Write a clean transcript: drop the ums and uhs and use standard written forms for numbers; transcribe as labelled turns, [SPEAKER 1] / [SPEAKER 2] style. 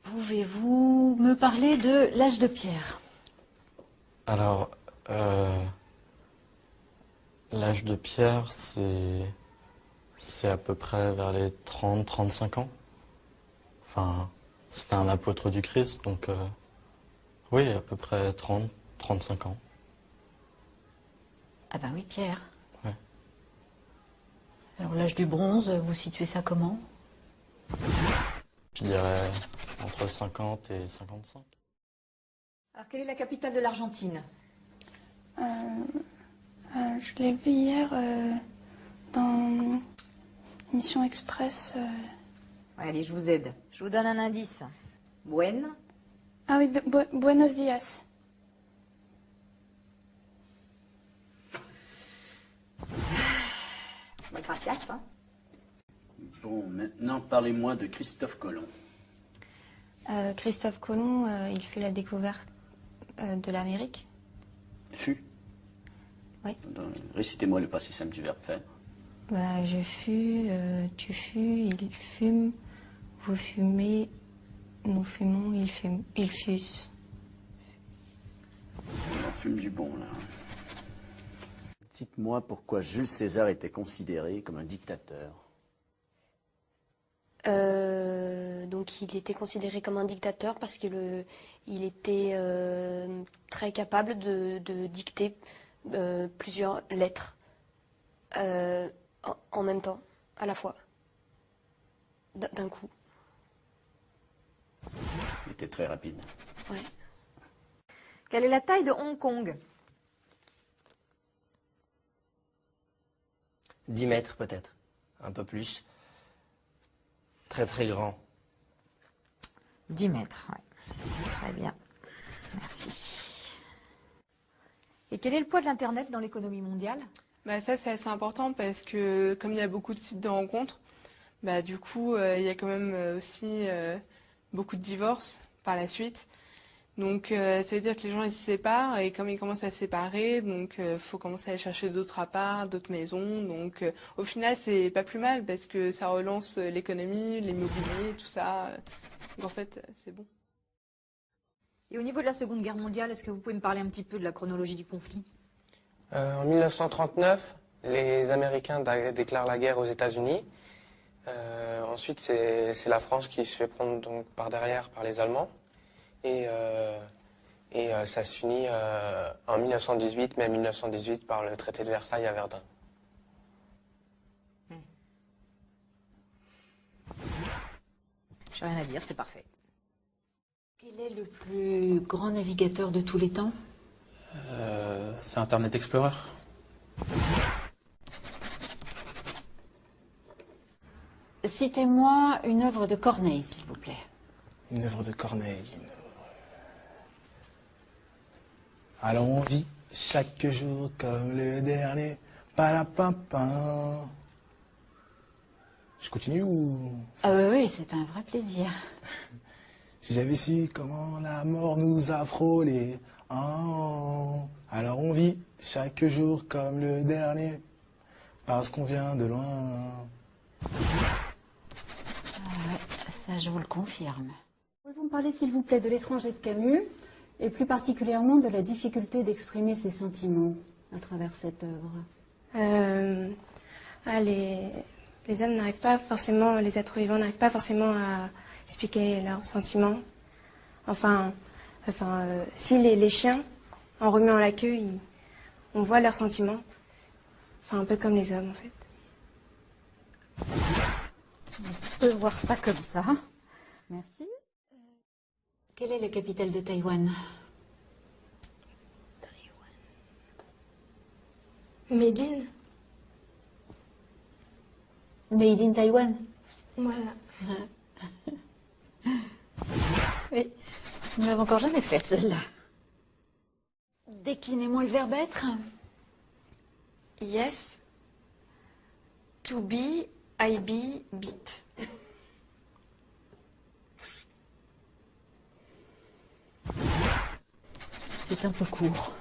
[SPEAKER 1] Pouvez-vous me parler de l'âge de pierre?
[SPEAKER 2] Alors, l'âge de pierre, c'est à peu près vers les 30-35 ans. Enfin, c'était un apôtre du Christ, donc oui, à peu près 30-35 ans.
[SPEAKER 1] Ah bah oui, pierre.
[SPEAKER 2] Ouais.
[SPEAKER 1] Alors l'âge du bronze, vous situez ça comment?
[SPEAKER 2] Je dirais entre 50 et 55.
[SPEAKER 1] Alors quelle est la capitale de l'Argentine?
[SPEAKER 3] Je l'ai vu hier dans Mission Express.
[SPEAKER 4] Ouais, allez, je vous aide. Je vous donne un indice.
[SPEAKER 3] Ah oui, Buenos Dias.
[SPEAKER 4] Gracias.
[SPEAKER 5] Bon, maintenant parlez-moi de Christophe Colomb.
[SPEAKER 6] Christophe Colomb, il fait la découverte de l'Amérique.
[SPEAKER 5] Fut.
[SPEAKER 6] Oui.
[SPEAKER 5] Récitez-moi le passé simple du verbe faire.
[SPEAKER 6] Bah, je fus, tu fus, il fume, vous fumez, nous fumons, ils fussent.
[SPEAKER 5] On fume du bon, là. Dites-moi pourquoi Jules César était considéré comme un dictateur.
[SPEAKER 7] Donc il était considéré comme un dictateur parce qu'il était très capable de dicter plusieurs lettres en même temps, à la fois, d'un coup.
[SPEAKER 5] Il était très rapide.
[SPEAKER 7] Ouais.
[SPEAKER 4] Quelle est la taille de Hong Kong?
[SPEAKER 8] 10 mètres peut-être, un peu plus. Très très grand.
[SPEAKER 4] 10 mètres, ouais. Très bien. Merci. Et quel est le poids de l'Internet dans l'économie mondiale?
[SPEAKER 9] Bah ça c'est assez important parce que comme il y a beaucoup de sites de rencontres, bah du coup il y a quand même aussi beaucoup de divorces par la suite. Donc ça veut dire que les gens ils se séparent et comme ils commencent à se séparer, donc faut commencer à aller chercher d'autres apparts, d'autres maisons. Donc au final c'est pas plus mal parce que ça relance l'économie, l'immobilier, tout ça. Donc en fait c'est bon.
[SPEAKER 4] Et au niveau de la Seconde Guerre mondiale, est-ce que vous pouvez me parler un petit peu de la chronologie du conflit?
[SPEAKER 10] En 1939, les Américains déclarent la guerre aux États-Unis. Ensuite, c'est la France qui se fait prendre donc par derrière par les Allemands. Et ça se finit en 1918, mai 1918, par le traité de Versailles à Verdun.
[SPEAKER 4] J'ai rien à dire, c'est parfait.
[SPEAKER 1] Quel est le plus grand navigateur de tous les temps?
[SPEAKER 11] C'est Internet Explorer.
[SPEAKER 1] Citez-moi une œuvre de Corneille, s'il vous plaît.
[SPEAKER 12] Une œuvre de Corneille. Alors on vit chaque jour comme le dernier. Palapapin. Je continue ou...
[SPEAKER 1] Ah oui, c'est un vrai plaisir.
[SPEAKER 12] Si j'avais su comment la mort nous a frôlés. Oh, alors on vit chaque jour comme le dernier. Parce qu'on vient de loin.
[SPEAKER 1] Ah ouais, ça je vous le confirme. Pouvez-vous me parler, s'il vous plaît, de L'étranger de Camus, et plus particulièrement de la difficulté d'exprimer ses sentiments à travers cette œuvre?
[SPEAKER 3] Les hommes n'arrivent pas forcément, les êtres vivants n'arrivent pas forcément à expliquer leurs sentiments. Si les chiens, en remuant la queue, on voit leurs sentiments. Enfin, un peu comme les hommes, en fait.
[SPEAKER 1] On peut voir ça comme ça. Merci. Quelle est la capitale de Taïwan?
[SPEAKER 3] Médine.
[SPEAKER 1] Made in Taïwan.
[SPEAKER 3] Voilà.
[SPEAKER 1] Oui, nous l'avons encore jamais faite, celle-là. Déclinez-moi le verbe être.
[SPEAKER 3] Yes. To be, I be, beat.
[SPEAKER 1] C'est un peu court.